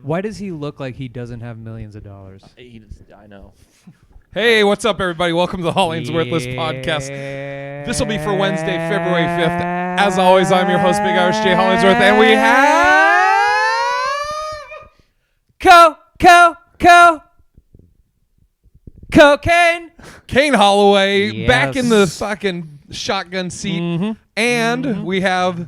Why does he look like he doesn't have millions of dollars? I know. Hey, what's up, everybody? Welcome to the HollingsWorthless podcast. This will be for Wednesday, February 5th. As always, I'm your host, Big Irish J. Hollingsworth, and we have... Cocaine! Kane Holloway Yes. back in the fucking shotgun seat. And we have...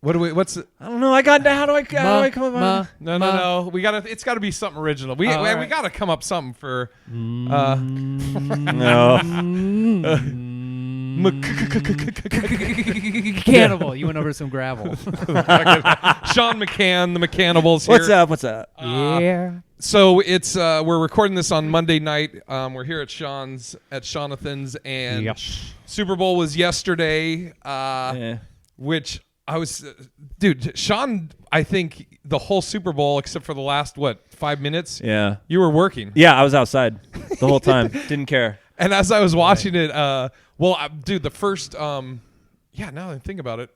What's it? I don't know. How do I come up? No. It's gotta be something original. We right. gotta come up something for No. Cannibal. You went over some gravel. Sean McCann, the McCannibals here. What's up? Yeah. So it's we're recording this on Monday night. We're here at Jonathan's, and Yep. Super Bowl was yesterday, which I was, dude. Sean, I think the whole Super Bowl except for the last 5 minutes. Yeah. You were working. Yeah, I was outside the whole time. Didn't care. And as I was watching it, dude, the first, now that I think about it,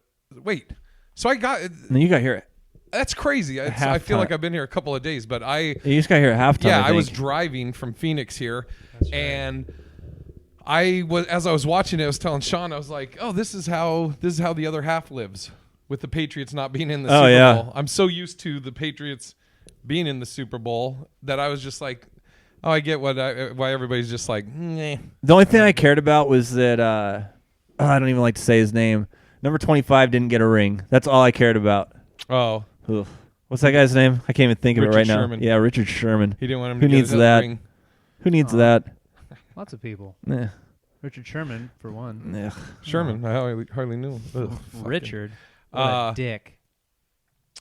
wait. So I got. And you got here. That's crazy. I feel like I've been here a couple of days, but You just got here at halftime. Yeah, I I was think. driving from Phoenix here, That's right. and as I was watching it, I was telling Sean, I was like, "Oh, this is how the other half lives with the Patriots not being in the Super Bowl." I'm so used to the Patriots being in the Super Bowl that I was just like, "Oh, I get why everybody's just like." Nah. The only thing I cared about was that I don't even like to say his name. Number 25 didn't get a ring. That's all I cared about. Oh, Oof. What's that guy's name? I can't even think of it right Sherman. now. Yeah, Richard Sherman. He didn't want him. Who to needs get that? Ring. Who needs that? Lots of people. Eh. Richard Sherman, for one. Ugh. Sherman. I hardly knew him. Ugh, Richard. What Uh, a dick.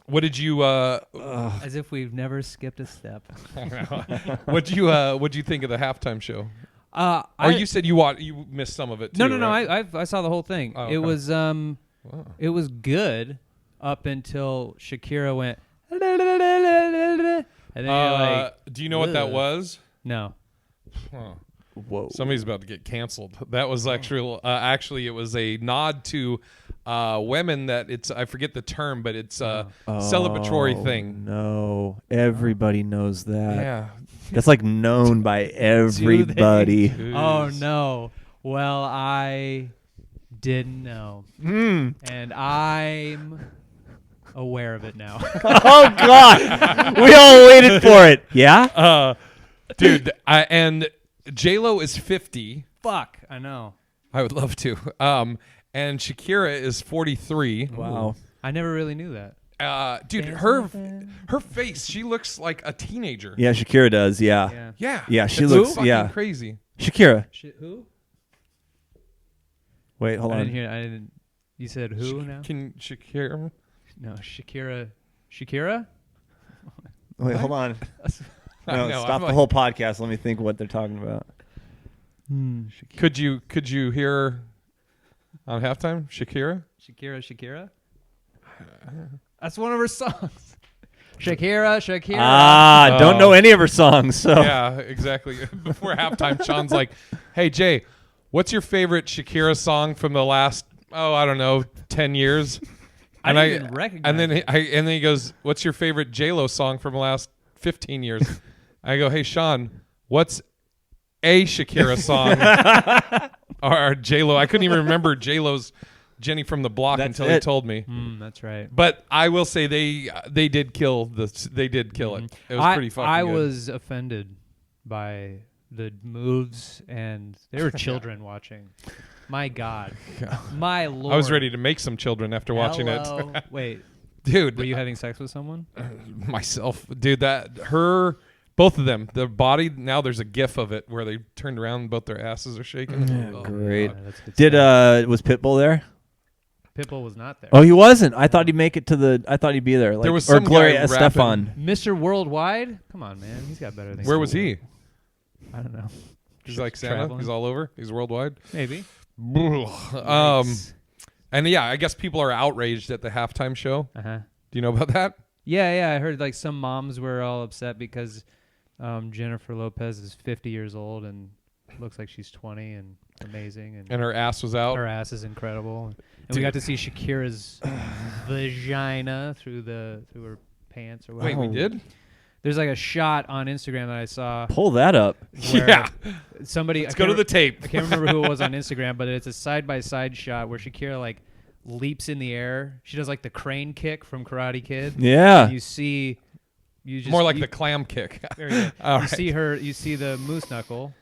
What did you? As if we've never skipped a step. What'd you think of the halftime show? Or you said you missed some of it too. No. Right? I saw the whole thing. Oh, It okay. was it was good up until Shakira went. And then you're like, do you know what that ugh. was? no. Huh. Whoa. Somebody's about to get canceled. That was actually it was a nod to women that I forget the term, but it's a celebratory thing. No, everybody knows that. Yeah. That's like known by everybody. Oh no. Well, I didn't know, and I'm aware of it now. Oh God, we all waited for it. Yeah. Dude, and J-Lo is 50. Fuck, I know. I would love to. And Shakira is 43. Wow. I never really knew that. Dude, her face, she looks like a teenager. Yeah, Shakira does. Yeah. Yeah, she It's looks- fucking yeah. crazy. Shakira. Who? Wait, hold I on. didn't hear. I didn't. You said who now? Can Shakira? No, Shakira. Shakira? Wait, hold on. I No, know, stop I'm the like- whole podcast. Let me think what they're talking about. Could you hear on halftime Shakira? Shakira? That's one of her songs. Shakira. Don't know any of her songs. So Yeah, exactly. Before halftime, Sean's like, "Hey Jay, what's your favorite Shakira song from the last 10 years?" I didn't even recognize And then he goes, "What's your favorite J-Lo song from the last 15 years?" I go, "Hey Sean, what's a Shakira song?" Or J-Lo. I couldn't even remember J-Lo's Jenny from the Block That's until he it. told me. That's right. But I will say they did kill it. It was pretty fucking I good. was offended by the moves, and there were children watching. My God. My Lord. I was ready to make some children after watching Hello. it. Wait, Dude, were you having sex with someone? myself, dude, both of them, the body, now there's a gif of it where they turned around and both their asses are shaking. Oh, great. God. That's good Did stuff. was Pitbull there? Pitbull was not there. Oh, he wasn't. I thought he'd make it to the. I thought he'd be there. Like, There was or some Gloria guy rapping. Estefan. Mr. Worldwide? Come on, man. He's got better things. Where to was do. he? I don't know. He's like Santa. Traveling. He's all over. He's worldwide. Maybe. And yeah, I guess people are outraged at the halftime show. Uh-huh. Do you know about that? Yeah. I heard like some moms were all upset because Jennifer Lopez is 50 years old and looks like she's 20 and amazing, and And her ass was out. her ass is incredible. And we Dude. got to see Shakira's vagina through her pants or Wait, whatever. we did? There's like a shot on Instagram that I saw. Pull that up. Where Yeah. Somebody. Let's go to the tape. I can't remember who it was on Instagram, but it's a side-by-side shot where Shakira like leaps in the air. She does like the crane kick from Karate Kid. Yeah. And you see. More like the clam kick. Very good. All you right. see her. You see the moose knuckle.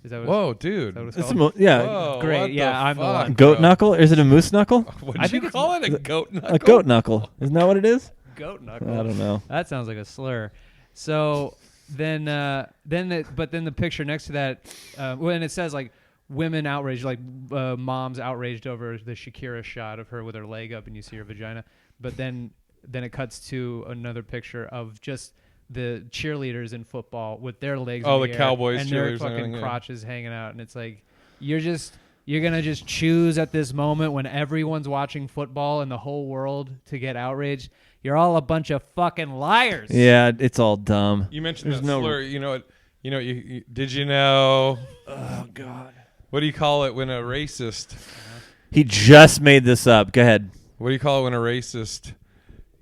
Is that what? Whoa, dude. Is that what it's It's called? yeah. Whoa, Great. what Yeah, the I'm the fuck, one. Goat bro? knuckle? Or is it a moose knuckle? What I did you think it's call it? A goat knuckle? A goat knuckle. Isn't that what it is? Goat knuckle. I don't know. That sounds like a slur. So then the picture next to that, when it says like women outraged, like moms outraged over the Shakira shot of her with her leg up and you see her vagina, but then it cuts to another picture of just the cheerleaders in football with their legs. Oh, in the air Cowboys and their cheerleaders and fucking everything, yeah. crotches hanging out, and it's like you're gonna just choose at this moment when everyone's watching football in the whole world to get outraged. You're all a bunch of fucking liars. Yeah, it's all dumb. You mentioned There's that no- slur. You know what? Did you know? Oh, God. What do you call it when a racist? He just made this up. Go ahead. What do you call it when a racist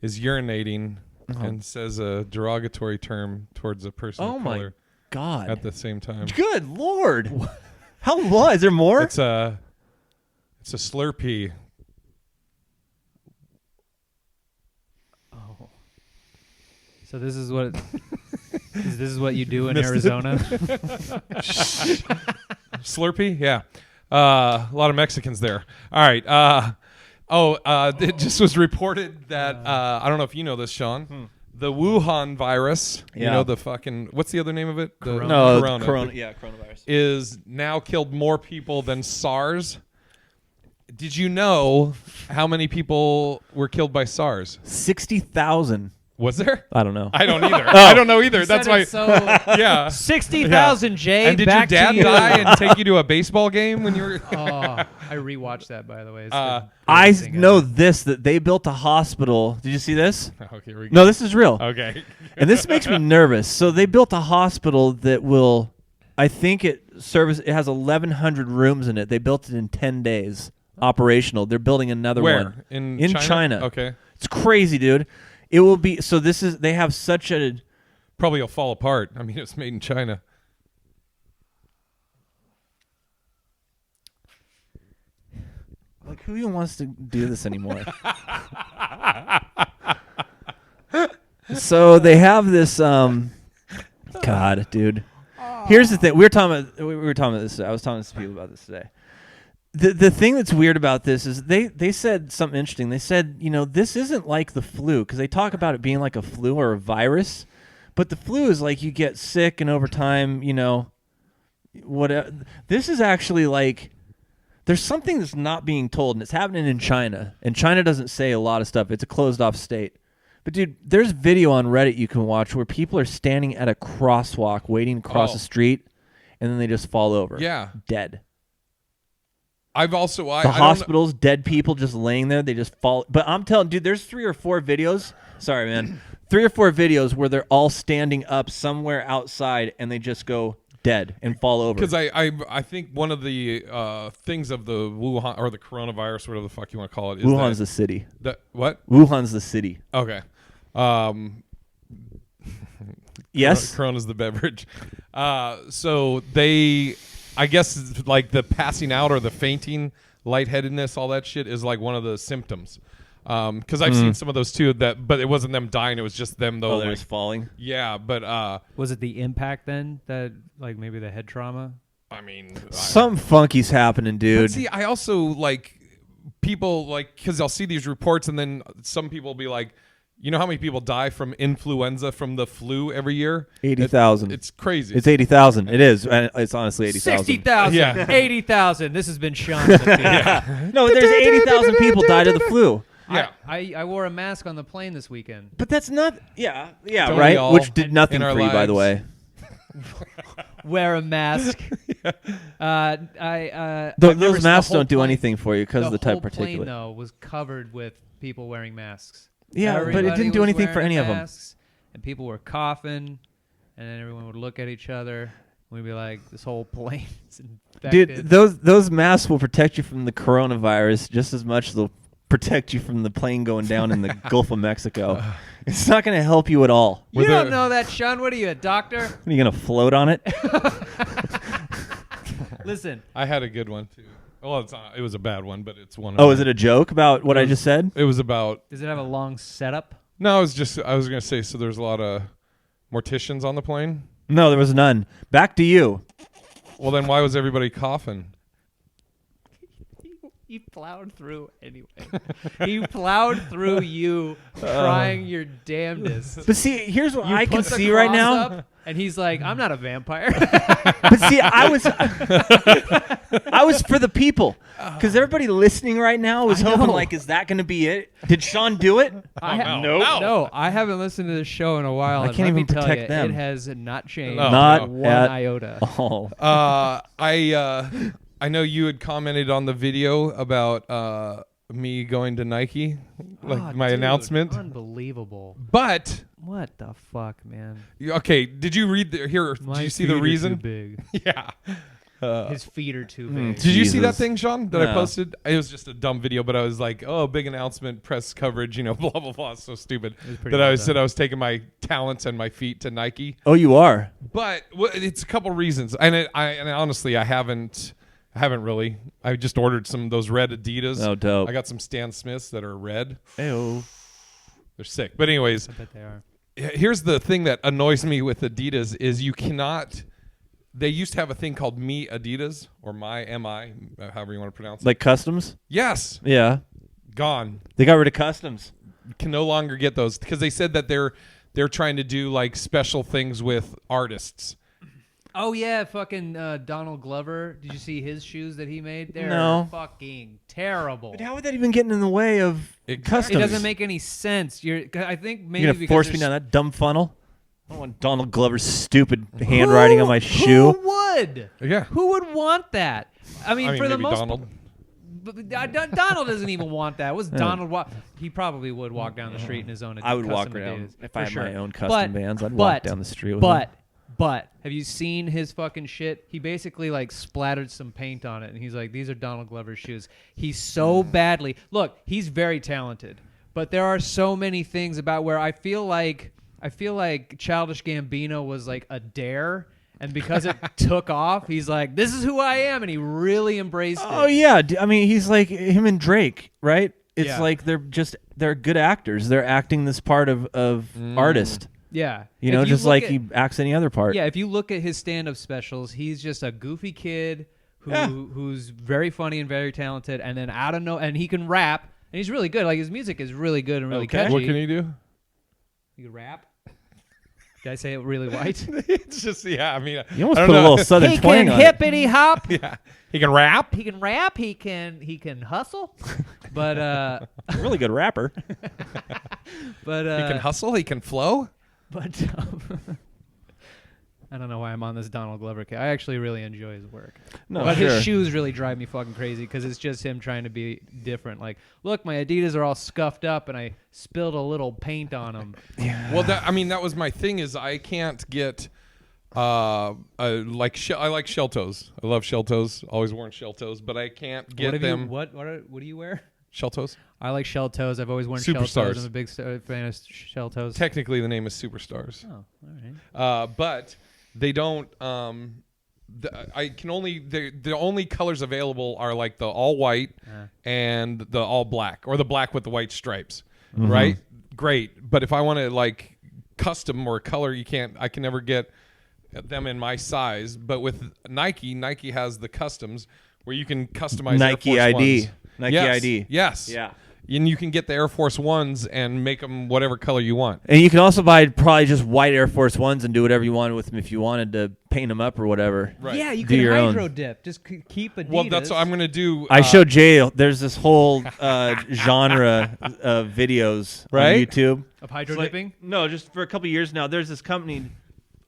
is urinating and says a derogatory term towards a person Oh, of my color God. at the same time? Good Lord. How long? Is there more? It's a slurpee. Oh. So this is what this is what you do in Arizona. Slurpee? Yeah. A lot of Mexicans there. All right. It just was reported that I don't know if you know this, Sean. The Wuhan virus, you Yeah. know, the fucking, what's the other name of it? The Corona. Yeah, coronavirus. is now killed more people than SARS. Did you know how many people were killed by SARS? 60,000. Was there? I don't know. I don't either. I don't know either. That's why. So Yeah. 60,000, Jay. And did your back to dad you. die and take you to a baseball game when you were? Oh, I rewatched that, by the way. It's the I greatest thing know ever. this, that they built a hospital. Did you see this? Oh, here we go. No, this is real. Okay. And this makes me nervous. So they built a hospital that will, I think it has 1,100 rooms in it. They built it in 10 days, operational. They're building another Where? one. In China. Okay. It's crazy, dude. It will be, so they have such a, Probably will fall apart. I mean, it's made in China. like, who even wants to do this anymore? So they have this, God, dude. Here's the thing. We were talking about this. I was talking to some people about this today. The thing that's weird about this is they said something interesting. They said, this isn't like the flu, because they talk about it being like a flu or a virus, but the flu is like you get sick and over time, whatever. This is actually like there's something that's not being told, and it's happening in China, and China doesn't say a lot of stuff. It's a closed off state. But dude, there's video on Reddit you can watch where people are standing at a crosswalk waiting to cross a street, and then they just fall over. Yeah. Dead. I've also The I don't know- hospitals, dead people just laying there, they just fall. But I'm telling, dude, there's 3 or 4 videos. Sorry, man. 3 or 4 videos where they're all standing up somewhere outside and they just go dead and fall over. Because I think one of the things of the Wuhan or the coronavirus, whatever the fuck you want to call it, is Wuhan's the city. what? Wuhan's the city. Okay. Yes. Corona's the beverage. So they, I guess, like the passing out or the fainting, lightheadedness, all that shit is like one of the symptoms. Because I've seen some of those too. But it wasn't them dying; it was just them though. Oh, they're like, just falling. yeah, but Was it the impact then that, like, maybe the head trauma? I mean, Something funky's happening, dude. But see, I also like people because I'll see these reports, and then some people will be like, you know how many people die from influenza from the flu every year? 80,000. It's crazy. It's 80,000. It is. And it's honestly 80,000. 60,000. Yeah. 80,000. This has been Sean's opinion. No, there's 80,000 people died of the flu. yeah. I wore a mask on the plane this weekend. But that's not. Yeah, Don't we right. all Which did nothing in our for you, by the lives? way. Wear a mask. I've Those never- masks the whole don't do plane- anything for you because of the type whole of plane, particulate. though, was covered with people wearing masks. Yeah, but it Everybody didn't do was anything for wearing any of them. masks, and people were coughing, and then everyone would look at each other. We'd be like, "This whole plane's infected." Dude, those masks will protect you from the coronavirus just as much as they'll protect you from the plane going down in the Gulf of Mexico. It's not going to help you at all. You don't know that, Sean. What are you, a doctor? Are you going to float on it? Listen. I had a good one, too. Well, it was a bad one, but it's one. Oh, is it a joke about what I just said? It was about... Does it have a long setup? No, I was going to say, so there's a lot of morticians on the plane? No, there was none. Back to you. Well, then why was everybody coughing? He plowed through anyway. He plowed through you trying your damnedest. But see, here's what You I can put the see right cross now. up, and he's like, I'm not a vampire. But see, I was for the people. Because everybody listening right now was hoping, like, is that going to be it? Did Sean do it? No, I haven't listened to this show in a while. I and can't let even me tell protect you, them. It has not changed. Not one at iota. all. I know you had commented on the video about me going to Nike, like my announcement. Unbelievable. But What the fuck, man? okay, did you read did you see the reason? Big. Yeah. His feet are too big. Did you see that Jesus. thing, Sean, that I No. posted? It was just a dumb video, but I was like, oh, big announcement, press coverage, blah, blah, blah. So stupid. pretty That I well said done. I was taking my talents and my feet to Nike. Oh, you are? But it's a couple reasons. And honestly, I haven't really. I just ordered some of those red Adidas. Oh, dope. I got some Stan Smiths that are red. Ew. They're sick. But anyways, I bet they are. here's the thing that annoys me with Adidas is you cannot... They used to have a thing called Me Adidas or My MI, however you want to pronounce it. Like customs? Yes. Yeah. Gone. They got rid of customs. You can no longer get those because they said that they're trying to do like special things with artists. Oh yeah, fucking Donald Glover. Did you see his shoes that he made? They're No. fucking terrible. But how would that even get in the way of It- customs? It doesn't make any sense. I think maybe You're going to because force me there's- down that dumb funnel? I don't want Donald Glover's stupid handwriting on my shoe. Who would? Yeah. Who would want that? I mean, for the maybe most Donald. But Donald doesn't even want that. Was Donald he probably would walk down the street in his own I would walk custom around. Adidas, If for I had sure. my own custom But- bands, I'd but- walk down the street with them. But have you seen his fucking shit? He basically like splattered some paint on it, and he's like, "These are Donald Glover's shoes." He's so badly. Look, he's very talented, but there are so many things about where I feel like Childish Gambino was like a dare, and because it took off, he's like, "This is who I am," and he really embraced it. Oh, yeah. I mean, he's like him and Drake, right? It's Yeah. like they're good actors. They're acting this part of artist. Yeah, You know, If just look like at- he acts any other part. Yeah, if you look at his stand-up specials, he's just a goofy kid who's very funny and very talented, and then and he can rap, and he's really good. Like his music is really good and really Okay. catchy. What can he do? You can rap? Did I say it really white? It's just I mean, You almost I put don't a know. little southern He twang can on it. hippity hop. Yeah, he can rap. He can rap. He can hustle. But Really good rapper. He can hustle. He can flow. But I don't know why I'm on this Donald Glover kick. I actually really enjoy his work. No, but sure. his shoes really drive me fucking crazy because it's just him trying to be different. Like, look, my Adidas are all scuffed up and I spilled a little paint on them. Well, that was my thing. Is I can't get I like shell toes. I love shell toes. Always worn shell toes, but I can't get them. What do you wear? Shell toes. I like shell toes. I've always worn shell Superstars. toes. I'm a big fan of shell toes. Technically, the name is Superstars. Oh, all right. But they don't. I can only the only colors available are like the all white and the all black, or the black with the white stripes. Right? Great. But if I want to like custom or color, I can never get them in my size. But with Nike has the customs where you can customize Nike Air Force ID. Ones. Nike Yes. ID. Yes. Yeah. And you can get the Air Force Ones and make them whatever color you want. And you can also buy probably just white Air Force Ones and do whatever you wanted with them if you wanted to paint them up or whatever. Right. Yeah, you Do can your own. hydro dip. Just keep Adidas. Well, that's what I'm going to do. I showed Jay. There's this whole genre of videos Right? on YouTube. of hydro It's like- dipping. no, just for a couple of years now. There's this company.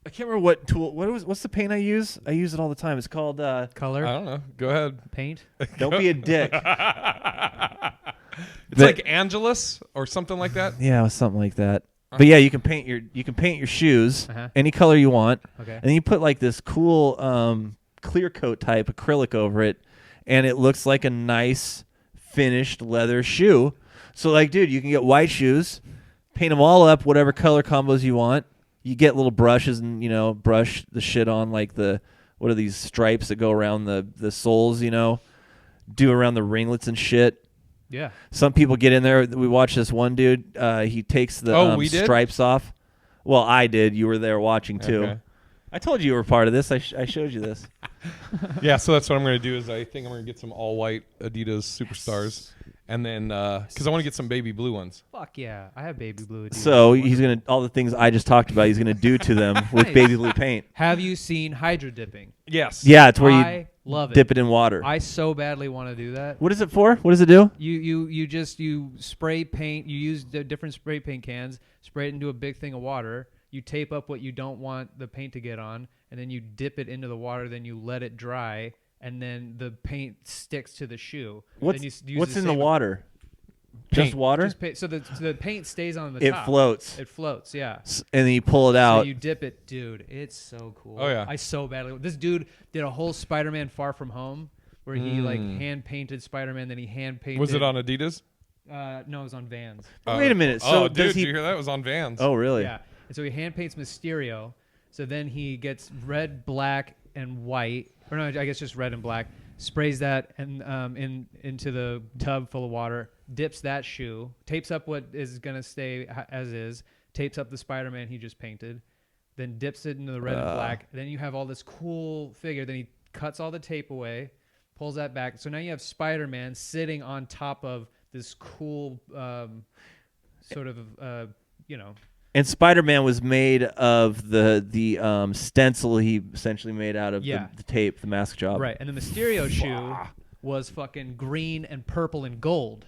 I can't remember what tool. What's the paint I use? I use it all the time. It's called. Color, I don't know. Go ahead. paint. Don't be a dick. It's like Angelus or something like that. Yeah, something like that. But yeah, you can paint your shoes any color you want, Okay. and then you put like this cool clear coat type acrylic over it, and it looks like a nice finished leather shoe. So like, dude, you can get white shoes, paint them all up, whatever color combos you want. You get little brushes and, brush the shit on like what are these stripes that go around the soles, do around the ringlets and shit. Yeah. Some people get in there. We watched this one dude. He takes the stripes off. Well, I did. You were there watching too. Okay. I told you were part of this. I showed you this. Yeah, so that's what I'm going to do is I think I'm going to get some all-white Adidas Superstars. And then, because I want to get some baby blue ones. Fuck yeah. I have baby blue Adidas. So he's going to, all the things I just talked about, he's going to do to them with baby blue paint. Have you seen hydro dipping? Yes. Yeah, it's where I love dip it in water. I so badly want to do that. What is it for? What does it do? You spray paint. You use the different spray paint cans, spray it into a big thing of water. You tape up what you don't want the paint to get on, and then you dip it into the water. Then you let it dry, and then the paint sticks to the shoe. What's in the water? Paint. Just water? Just paint. So the paint stays on the top. It floats. It floats, yeah. And then you pull it out. So you dip it. Dude, it's so cool. Oh, yeah. I so badly. This dude did a whole Spider-Man Far From Home where he hand-painted Spider-Man, then he hand-painted. Was it on Adidas? No, it was on Vans. Wait a minute. So dude, did you hear that? It was on Vans. Oh, really? Yeah. And so he hand paints Mysterio. So then he gets red, black, and white. Or no, I guess just red and black. Sprays that and into the tub full of water. Dips that shoe. Tapes up what is going to stay as is. Tapes up the Spider-Man he just painted. Then dips it into the red and black. Then you have all this cool figure. Then he cuts all the tape away. Pulls that back. So now you have Spider-Man sitting on top of this cool And Spider-Man was made of the stencil he essentially made out of the tape, the mask job. Right, and the Mysterio shoe was fucking green and purple and gold.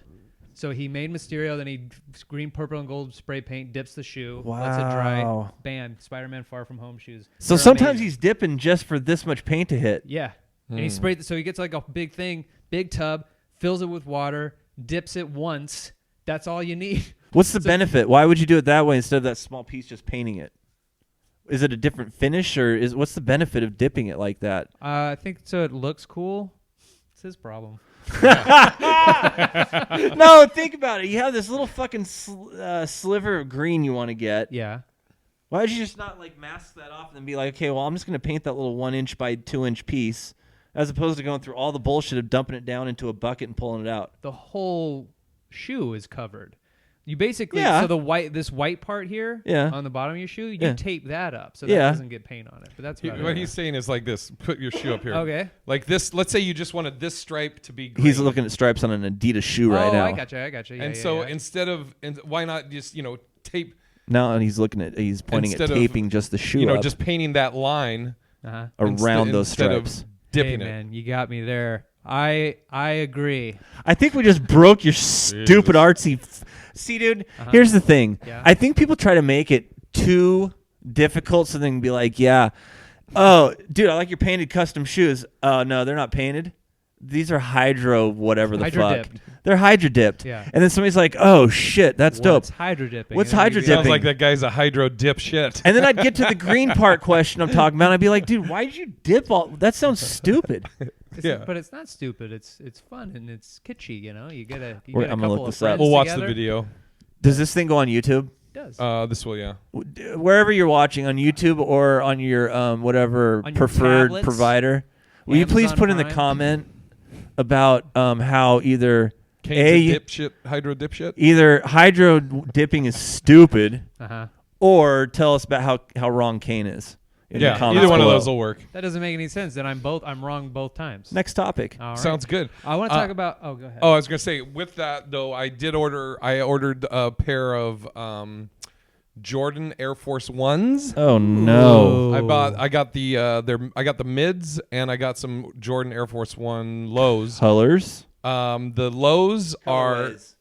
So he made Mysterio, then he green, purple, and gold spray paint, dips the shoe, lets it dry, bam, Spider-Man Far From Home shoes. So sometimes he's dipping just for this much paint to hit. Yeah, and he sprayed, so he gets like a big thing, big tub, fills it with water, dips it once. That's all you need. What's the benefit? Why would you do it that way instead of that small piece just painting it? Is it a different finish, or what's the benefit of dipping it like that? I think so it looks cool. It's his problem. No, think about it. You have this little fucking sliver of green you want to get. Yeah. Why would you just not like mask that off and then be like, okay, well, I'm just going to paint that little 1 inch by 2 inch piece, as opposed to going through all the bullshit of dumping it down into a bucket and pulling it out. The whole shoe is covered. You basically so this white part here on the bottom of your shoe, you tape that up so that doesn't get paint on it. But that's what he's saying is like this. Put your shoe up here. Okay. Like this. Let's say you just wanted this stripe to be green. He's looking at stripes on an Adidas shoe right now. I gotcha. Yeah, and so instead of why not just tape? No, and he's pointing at taping just the shoe. Just painting that line around those stripes. Instead of dipping it. Man, you got me there. I agree. I think we just broke your stupid artsy. See, dude, here's the thing. Yeah. I think people try to make it too difficult so they can be like, oh, dude, I like your painted custom shoes. Oh, no, they're not painted. These are hydro fuck. They're hydro dipped. Yeah. And then somebody's like, oh, shit, that's dope. What's hydro dipping? What's hydro dipping? Sounds like that guy's a hydro dip shit. And then I'd get to the green part question I'm talking about, and I'd be like, dude, why did you dip all? That sounds stupid. But it's not stupid. It's fun and it's kitschy. You get a I'm gonna look this up. We'll watch the video. Does this thing go on YouTube? It does. This will, yeah. Wherever you're watching, on YouTube or on your whatever on preferred your provider, will you please put in the comment about how either hydro dipshit, either hydro dipping is stupid, Uh-huh. or tell us about how wrong Kane is. Yeah, either one of those will work. That doesn't make any sense. Then I'm wrong both times. Next topic. All right. Sounds good. I want to talk about. Oh, go ahead. Oh, I was gonna say with that though, I ordered a pair of Jordan Air Force Ones. Oh no! I got the mids and I got some Jordan Air Force One lows. Colors. The lows Colorways.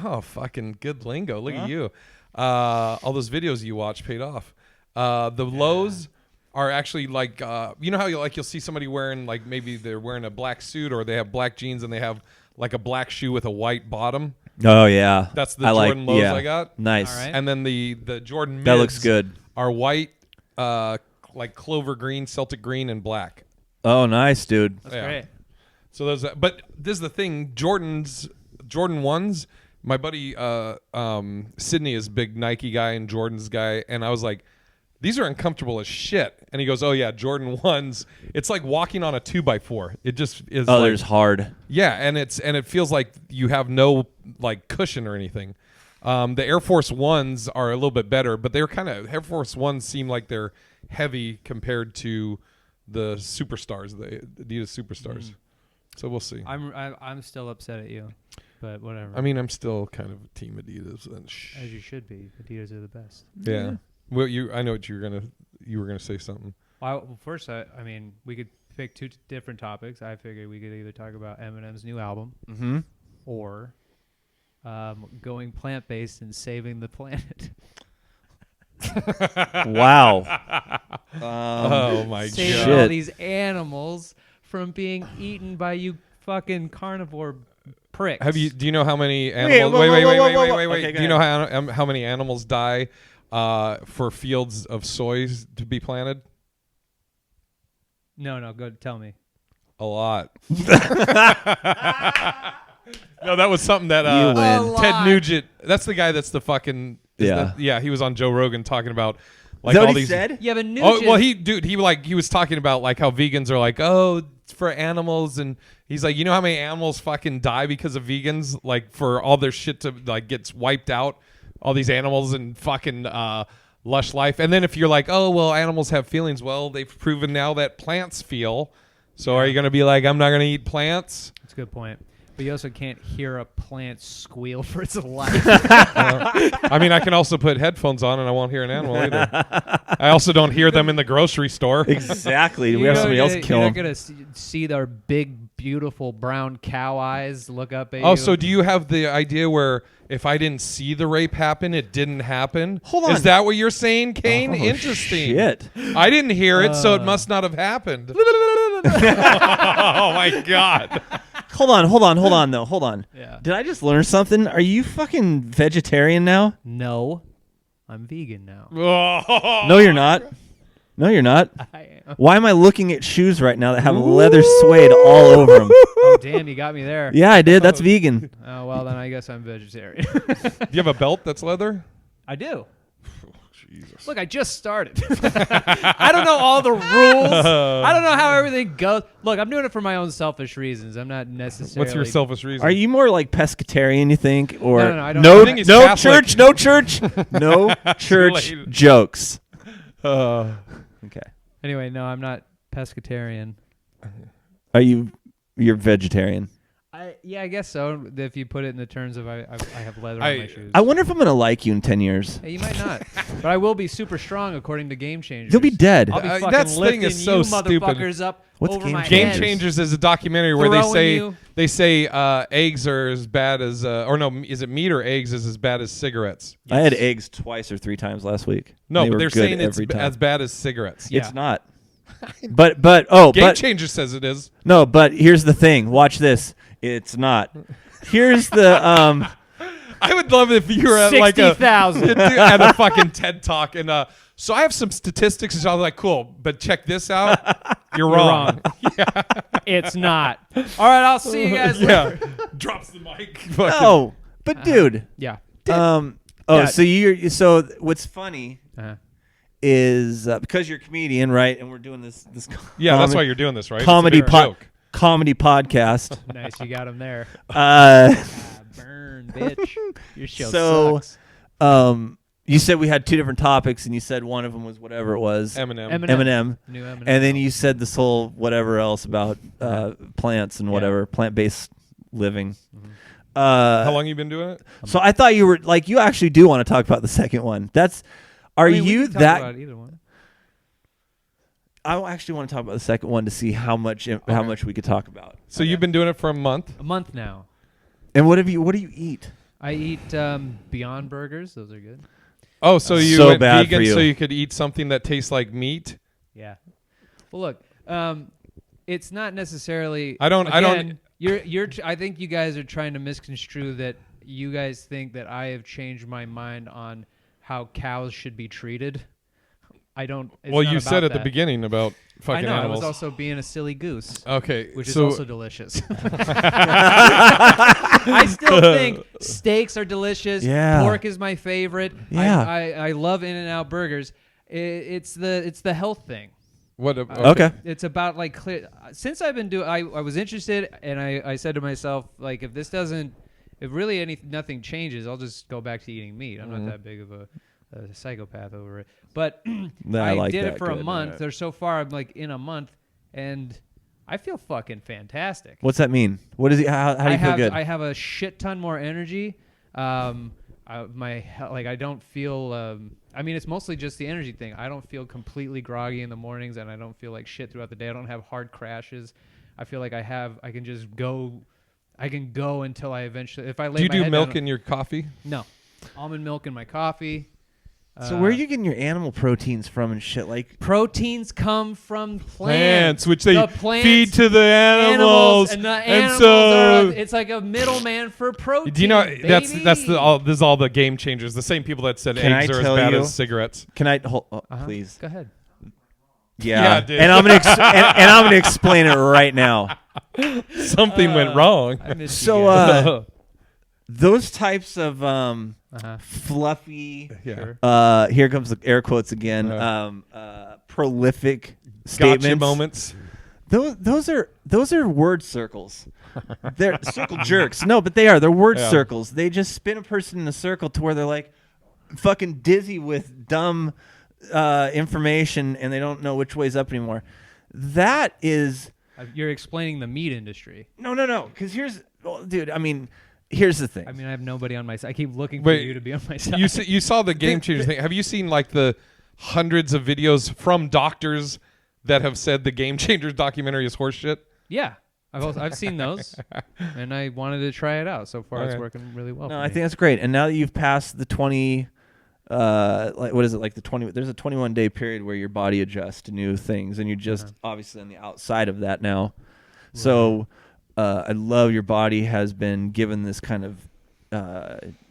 are fucking good lingo. Look at you. All those videos you watch paid off. The lows are actually like you know how you'll see somebody wearing like maybe they're wearing a black suit or they have black jeans and they have like a black shoe with a white bottom. Oh yeah, that's the Jordan lows I got. Nice. Right. And then the Jordan mids that looks good. Are white, like clover green, Celtic green, and black. Oh, nice, dude. That's great. So those, but this is the thing: Jordan 1s. My buddy Sydney is a big Nike guy and Jordan's guy, and I was like, these are uncomfortable as shit. And he goes, oh yeah, Jordan 1s. It's like walking on a 2x4. It just is. Oh, like, there's hard. Yeah, and it feels like you have no like cushion or anything. The Air Force 1s are a little bit better, but they're kind of Air Force 1s seem like they're heavy compared to the Superstars, the Adidas Superstars. So we'll see. I'm still upset at you, but whatever. I mean, I'm still kind of Team Adidas. As you should be. Adidas are the best. Yeah. Well, I know what you were gonna say something. Well, first, I mean, we could pick two different topics. I figured we could either talk about Eminem's new album, or going plant-based and saving the planet. Wow. Oh my saving god! all these animals from being eaten by you fucking carnivore pricks. Do you know how many animals? Wait. Okay, Do you know how many animals die for fields of soy to be planted? No, go tell me. A lot. No, that was something that You win. Ted Nugent. That's the guy. That's the fucking. Yeah. He was on Joe Rogan talking about like Is that all what he these. said? Yeah, but Oh Nugent, well, he was talking about like how vegans are like, oh, it's for animals, and he's like, you know how many animals fucking die because of vegans, like for all their shit to like gets wiped out, all these animals and fucking lush life. And then if you're like, oh well, animals have feelings, well they've proven now that plants feel. So are you gonna be like, I'm not gonna eat plants? That's a good point. But you also can't hear a plant squeal for its life. I mean, I can also put headphones on and I won't hear an animal either. I also don't hear them in the grocery store. Exactly. We have somebody else kill You're them. not going to see their big, beautiful brown cow eyes look up at you. Oh, so do you have the idea where if I didn't see the rape happen, it didn't happen? Hold on. Is that what you're saying, Kane? Oh, Interesting. shit. I didn't hear it, so it must not have happened. Oh, my God. Hold on, though. Hold on. Yeah. Did I just learn something? Are you fucking vegetarian now? No, I'm vegan now. No, you're not. No, you're not. I am. Why am I looking at shoes right now that have leather suede all over them? Oh, damn, you got me there. Yeah, I did. That's vegan. Oh, well, then I guess I'm vegetarian. Do you have a belt that's leather? I do. Jesus. Look, I just started. I don't know all the rules. I don't know how everything goes. Look, I'm doing it for my own selfish reasons. I'm not necessarily. What's your selfish reason? Are you more like pescatarian, you think? Or No, I don't. no, I think he's no Catholic. church, no church, no church late. jokes. Uh, Okay. Anyway, no, I'm not pescatarian. You're vegetarian? Yeah, I guess so. If you put it in the terms of I have leather on my shoes. I wonder if I'm going to like you in 10 years. Hey, you might not, but I will be super strong according to Game Changers. You'll be dead. I'll be fucking that thing lifting is so you stupid. motherfuckers up What's over Game my Changers? Game head. Changers is a documentary where Throwing they say eggs are as bad as or no, is it meat or eggs is as bad as cigarettes? I had eggs twice or 3 times last week. No, They but were they're good saying it's every time. as bad as cigarettes. Yeah. It's not. But Game Changer says it is. no, but here's the thing. Watch this. It's not. Here's the I would love if you were at like 60,000. at a fucking TED talk and so I have some statistics and so I was like, cool, but check this out. You're wrong. Yeah. It's not. All right, I'll see you guys later. Yeah. Drops the mic. no. But dude, Yeah. oh, Yeah. so what's funny Uh-huh. is because you're a comedian, right? And we're doing this Yeah, that's why you're doing this, right? comedy It's a joke. comedy podcast. Nice, you got him there. Burn, bitch. Your show So, sucks. You said we had 2 different topics, and you said one of them was whatever it was, Eminem. Eminem, New Eminem. and then you said this whole whatever else about plants and whatever plant-based living. How long you been doing it? So I thought you were like you actually do want to talk about the second one. Are I mean, we you can talk that? about either one. I actually want to talk about the second one to see how much we could talk about. So you've been doing it for a month? A month now. And what do you eat? I eat Beyond Burgers. Those are good. Oh, so you So went bad vegan for you. so you could eat something that tastes like meat? Yeah. Well, look, it's not necessarily. I don't- I think you guys are trying to misconstrue that. You guys think that I have changed my mind on how cows should be treated. I don't. It's Well, not you about said at the that. beginning about fucking I know. animals. I was also being a silly goose. Okay, Which is so also delicious. I still think steaks are delicious. Yeah. Pork is my favorite. Yeah. I love In-N-Out burgers. It's the health thing. what? Okay. It's about like clear. Since I've been doing, I was interested, and I said to myself, like, if this doesn't, if really nothing changes, I'll just go back to eating meat. I'm not that big of a psychopath over it. But I like did that. it for a Good. month. Alright. Or so far, I'm like in a month, and I feel fucking fantastic. What's that mean? What is it? How do you feel good? I have a shit ton more energy. I don't feel. I mean, it's mostly just the energy thing. I don't feel completely groggy in the mornings, and I don't feel like shit throughout the day. I don't have hard crashes. I feel like I can just go. I can go until I eventually. If I lay Do you my do head milk down, in your coffee? No, almond milk in my coffee. So where are you getting your animal proteins from and shit? Like Proteins come from plants, which they The plants, feed to the animals, and the and animals so it's like a middleman for protein. do you know baby. that's this is all the game changers. The same people that said Can eggs I are as tell bad you? as cigarettes. can I hold? Oh, please. Go ahead. Yeah. dude. And I'm gonna and I'm gonna explain it right now. Something went wrong. I miss So, you guys. Those types of fluffy, here comes the air quotes again, prolific statements. Gotcha moments. Those are word circles. They're circle jerks. No, but they are. They're word Yeah. circles. They just spin a person in a circle to where they're like fucking dizzy with dumb information, and they don't know which way's up anymore. That is You're explaining the meat industry. no. Because dude. I mean, here's the thing. I mean, I have nobody on my side. I keep looking for Wait, you to be on my side. You saw the game changer thing. Have you seen like the hundreds of videos from doctors that have said the Game Changers documentary is horseshit? Yeah, I've seen those, and I wanted to try it out. So far, it's Okay. working really well. No, for I me. think that's great. And now that you've passed the 20, like what is it, like the 20? There's a 21-day period where your body adjusts to new things, and you're just obviously on the outside of that now. Right. So I love your body has been given this kind of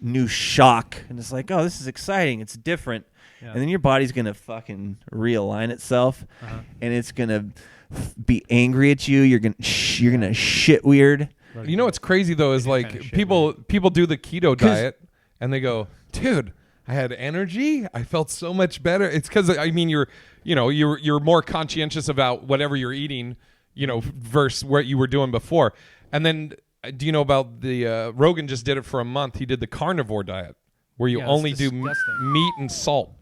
new shock, and it's like, oh, this is exciting. It's different. Yeah. And then your body's gonna fucking realign itself, and it's gonna be angry at you. You're gonna shit weird. You know what's crazy though is like people do the keto diet and they go, dude, I had energy. I felt so much better. It's because I mean you're more conscientious about whatever you're eating, versus what you were doing before. And then do you know about the Rogan just did it for a month? He did the carnivore diet where you only do meat and salt.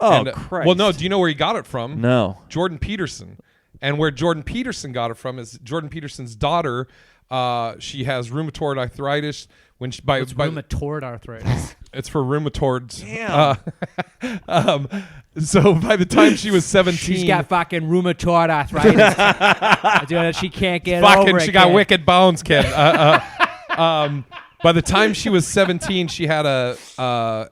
Oh, and, Christ. Well, no. Do you know where he got it from? No. Jordan Peterson. And where Jordan Peterson got it from is Jordan Peterson's daughter. She has rheumatoid arthritis. Rheumatoid arthritis. It's for rheumatoids. Damn. So by the time she was 17, she's got fucking rheumatoid arthritis. Dude, she can't get over it. She got wicked bones, kid. By the time she was 17, she had a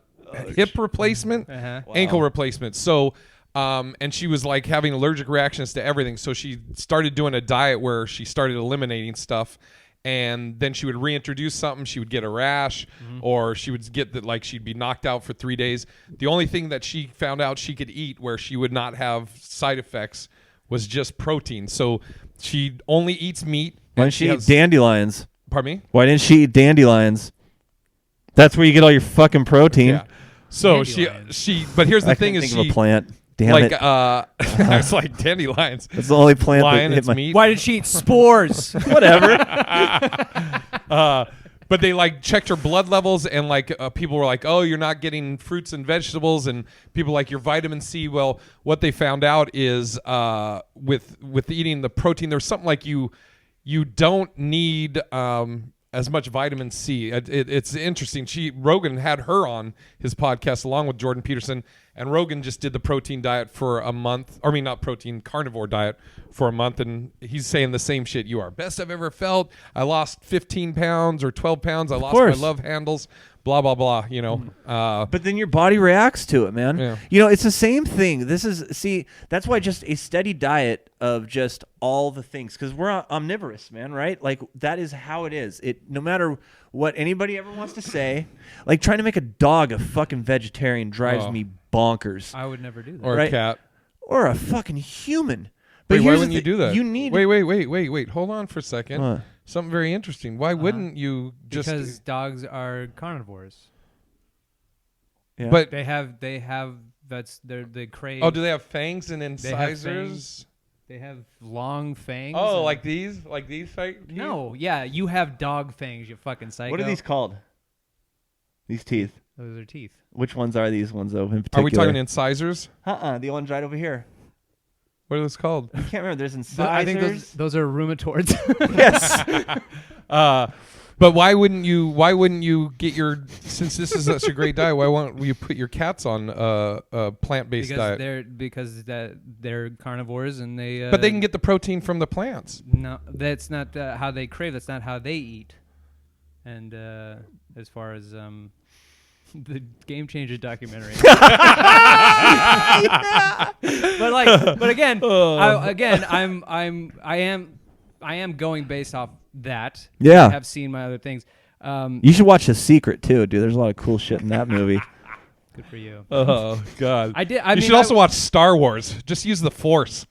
hip replacement, ankle replacement. So, and she was like having allergic reactions to everything. So she started doing a diet where she started eliminating stuff. And then she would reintroduce something. She would get a rash, or she would get that, like she'd be knocked out for 3 days. The only thing that she found out she could eat where she would not have side effects was just protein. So she only eats meat. Why didn't she eat dandelions? Pardon me? Why didn't she eat dandelions? That's where you get all your fucking protein. Yeah. So she. But here's the thing: is think of she a plant? Damn like it. it's like dandelions. That's the only plant Lion, that hit it's my meat. Why did she eat spores? Whatever. But they like checked her blood levels, and like people were like, "Oh, you're not getting fruits and vegetables," and people like your vitamin C. Well, what they found out is with eating the protein, there's something like you don't need as much vitamin C. It's interesting. Rogan had her on his podcast along with Jordan Peterson, and Rogan just did the protein diet for a month. I mean, not protein, carnivore diet for a month, and he's saying the same shit you are. Best I've ever felt. I lost 15 pounds or 12 pounds. I lost my love handles. Blah, blah, blah, But then your body reacts to it, man. Yeah. It's the same thing. That's why just a steady diet of just all the things, because we're omnivorous, man, right? Like, that is how it is. No matter what anybody ever wants to say, like trying to make a dog a fucking vegetarian drives me bonkers. I would never do that. Or right? a cat. or a fucking human. But why wouldn't you do that? You need Wait. Hold on for a second. What? Something very interesting. Why wouldn't you just? Because dogs are carnivores. Yeah. But They have they crave. oh, do they have fangs and They have incisors? They have long fangs. Oh, and- like these fangs? No, yeah, you have dog fangs, you fucking psycho. what are these called? These teeth. Those are teeth. Which ones are these ones though? In particular? Are we talking incisors? The ones right over here. What are those called? I can't remember. There's incisors. I think those are rheumatoids. Yes. But why wouldn't you get your, since this is such a great diet, why won't you put your cats on a plant-based diet? Because they're carnivores and they. But they can get the protein from the plants. No, that's not how they crave. That's not how they eat. And as far as the Game Changers documentary, but again, I am going based off that. Yeah. I have seen my other things. You should watch The Secret too, dude. There's a lot of cool shit in that movie. Good for you. Oh God! You should also watch Star Wars. Just use the Force.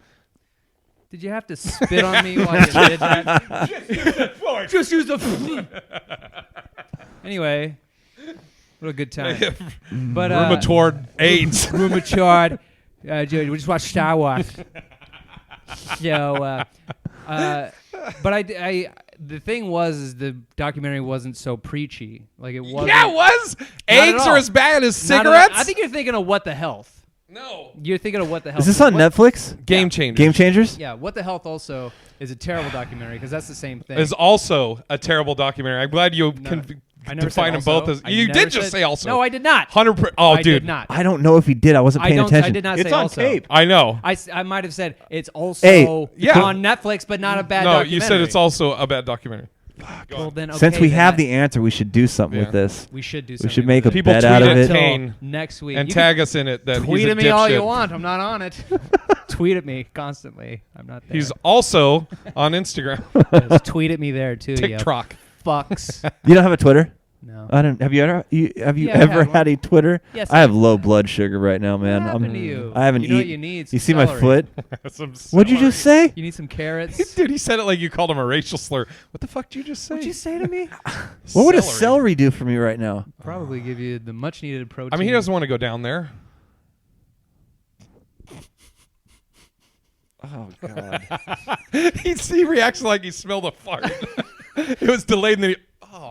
Did you have to spit on me while you did that? Just use the. Anyway, what a good time. But Rheumatoid AIDS. Rheumatoid. We just watched Star Wars. So, but I the thing was the documentary wasn't so preachy. Like it wasn't. Yeah, it was. AIDS are as bad as Not at all. cigarettes. I think you're thinking of What the Health. No. You're thinking of What the Health. Is this on Netflix? Game Changers. Game Changers? Yeah, What the Health also is a terrible documentary because that's the same thing. Is also a terrible documentary. I'm glad you can I never define said them both also. as. You did just say also. No, I did not. 100%. Oh, I dude. did not. I don't know if he did. I wasn't paying attention. I did not it's say on also. tape. I know. I might have said it's also yeah. on Netflix, but not a bad No, documentary. you said it's also a bad documentary. Well, then, okay, Since we then have that- the answer, we should do something Yeah. with this. we should do We something. should make a with it. People bet tweet out of at it. Kane Next week. and You tag us in it that can tweet he's a at me all you dipshit. want. I'm not on it. Tweet at me constantly. I'm not there. He's also on Instagram. Just tweet at me there too. TikTok. You fucks. You don't have a Twitter? No. I don't. Have you ever? Have you Yeah, I ever have one. had a Twitter? Yes, I have low blood sugar right now, man. What happened to you? I haven't You know what eaten. you need? You Some see my celery. foot? Some What'd you just celery. say? You need some carrots. Dude, he said it like you called him a racial slur. What the fuck did you just say? What'd you say to me? What would a celery do for me right now? Probably give you the much needed protein. I mean, he doesn't want to go down there. Oh God. He reacts like he smelled a fart. It was delayed, and then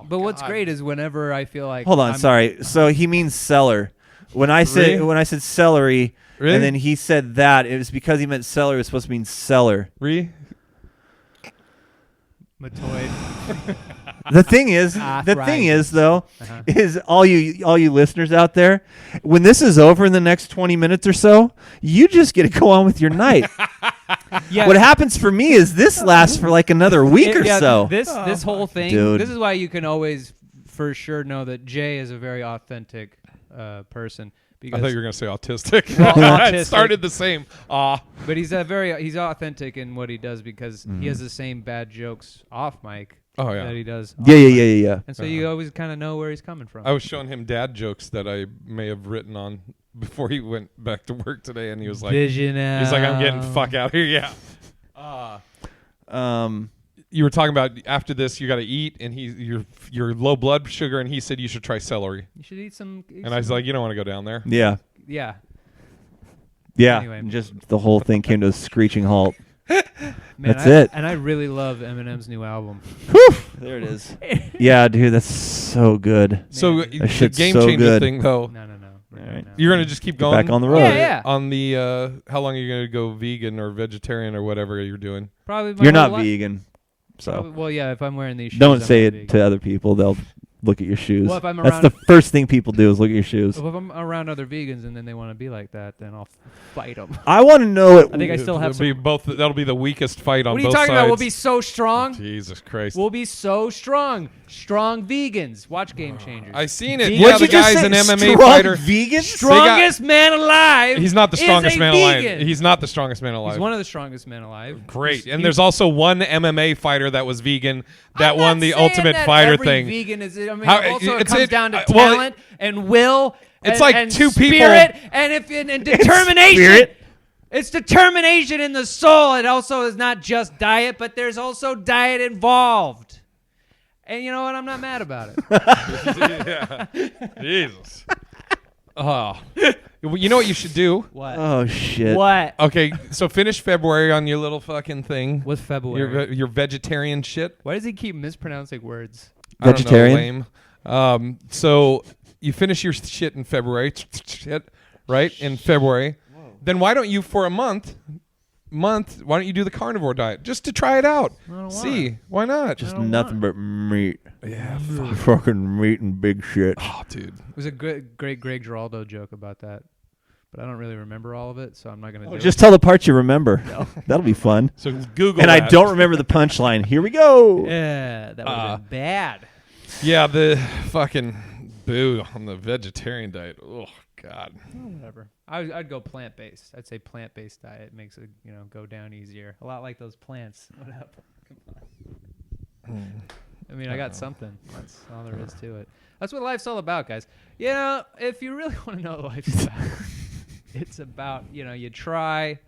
But what's great is whenever I feel like Hold on, I'm- sorry. So he means cellar. When I said celery, Really? and then he said that, it was because he meant celery. It was supposed to mean cellar. Matoid. The thing is, though, is all you listeners out there, when this is over in the next 20 minutes or so, you just get to go on with your night. Yeah. What happens for me is this lasts for like another week or so. This whole thing. Dude. This is why you can always for sure know that Jay is a very authentic person. Because I thought you were going to say autistic. Well, autistic. It started the same. But he's authentic in what he does because he has the same bad jokes off mic Oh, yeah. that he does. on Yeah. mic. And so you always kind of know where he's coming from. I was showing him dad jokes that I may have written on before he went back to work today, and he was like, Vision he's like, I'm getting fuck out of here. Yeah. You were talking about after this you got to eat, and you're low blood sugar, and he said you should try celery. You should eat some. And I was like, you don't want to go down there. Yeah. Yeah. Yeah. Anyway. Just the whole thing came to a screeching halt. Man, That's it. And I really love Eminem's new album. Whew, there it is. Yeah, dude, that's so good. So Man, the shit's game so changer good. thing though, No. All right. you're gonna just keep Get going back on the road. Yeah. on the how long are you gonna go vegan or vegetarian or whatever you're doing? Probably. my You're whole not life. vegan, so Probably, well, yeah. If I'm wearing these shoes, don't I'm say not it vegan. to other people. They'll look at your shoes. Well, if I'm That's around- the first thing people do is look at your shoes. Well, if I'm around other vegans and then they want to be like that, then I'll fight them. I want to know it. I think I still have It'll be both. That'll be the weakest fight on What are you both talking sides. about? We'll be so strong. Jesus Christ. We'll be so strong. Strong vegans. Watch Game Changers. I seen it. Vegans- Yeah, What'd the you just guy's say? an MMA Strong fighter. vegan? Strongest man alive. He's not the is strongest a man vegan. alive. He's not the strongest man alive. He's one of the strongest men alive. Great. And He- there's also one MMA fighter that was vegan that I'm won not the saying Ultimate that Fighter every thing. Vegan is. I mean, How- also it it's comes it- down to well, talent and will. it's and, like and two people- spirit and determination. Spirit? It's determination in the soul. It also is not just diet, but there's also diet involved. And you know what? I'm not mad about it. Yeah. Jesus. Oh. You know what you should do? What? Oh shit. What? Okay, so finish February on your little fucking thing. What's February? Your vegetarian shit. Why does he keep mispronouncing words? Vegetarian? I don't know, lame. So you finish your shit in February, right? In February. Whoa. Then why don't you, for a month, why don't you do the carnivore diet just to try it out? See, why not? Just nothing but meat. Yeah, fucking meat and big shit. Oh, dude. It was a great Greg Giraldo joke about that, but I don't really remember all of it, so I'm not gonna. Just tell the parts you remember. No. That'll be fun. So Google. And that. I don't remember the punchline. Here we go. Yeah, that would have been bad. Yeah, the fucking boo on the vegetarian diet. Oh God. Whatever. I'd go plant-based. I'd say plant-based diet makes it go down easier. A lot like those plants. What up? Come on. I mean, I got something. That's all there is to it. That's what life's all about, guys. If you really want to know what life's about, it's about, you try,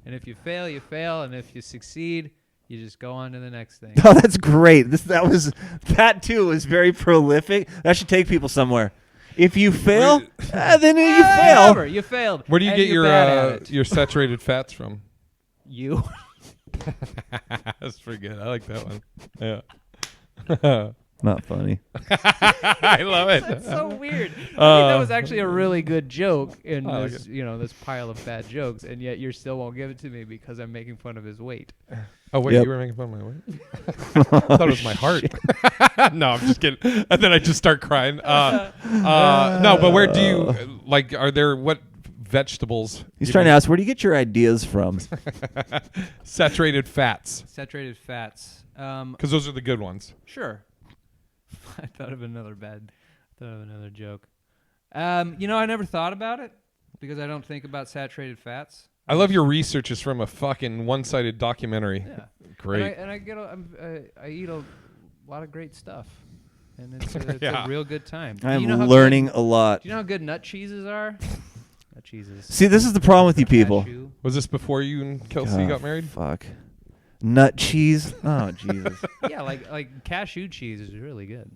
and if you fail, you fail, and if you succeed, you just go on to the next thing. Oh, that's great. That too was very prolific. That should take people somewhere. If you fail, then you fail. Whatever, you failed. Where do you get your saturated fats from? You. That's pretty good. I like that one. Yeah. Not funny. I love it. That's so weird. I think that was actually a really good joke in this, this pile of bad jokes, and yet you still won't give it to me because I'm making fun of his weight. Oh, wait, you were making fun of my weight? I thought it was my heart. No, I'm just kidding. And then I just start crying. No, but where do you, what vegetables? He's trying to ask, where do you get your ideas from? Saturated fats. Saturated fats. Because those are the good ones. Sure. I thought of another joke. I never thought about it because I don't think about saturated fats. I love your research is from a fucking one-sided documentary. Yeah, great. And I eat a lot of great stuff, and it's a real good time. I'm learning a lot. Do you know how good nut cheeses are? Nut cheeses. See, this is the problem with you people. Cashew. Was this before you and Kelsey got married? Fuck. Nut cheese. Oh Jesus. Yeah, like cashew cheese is really good.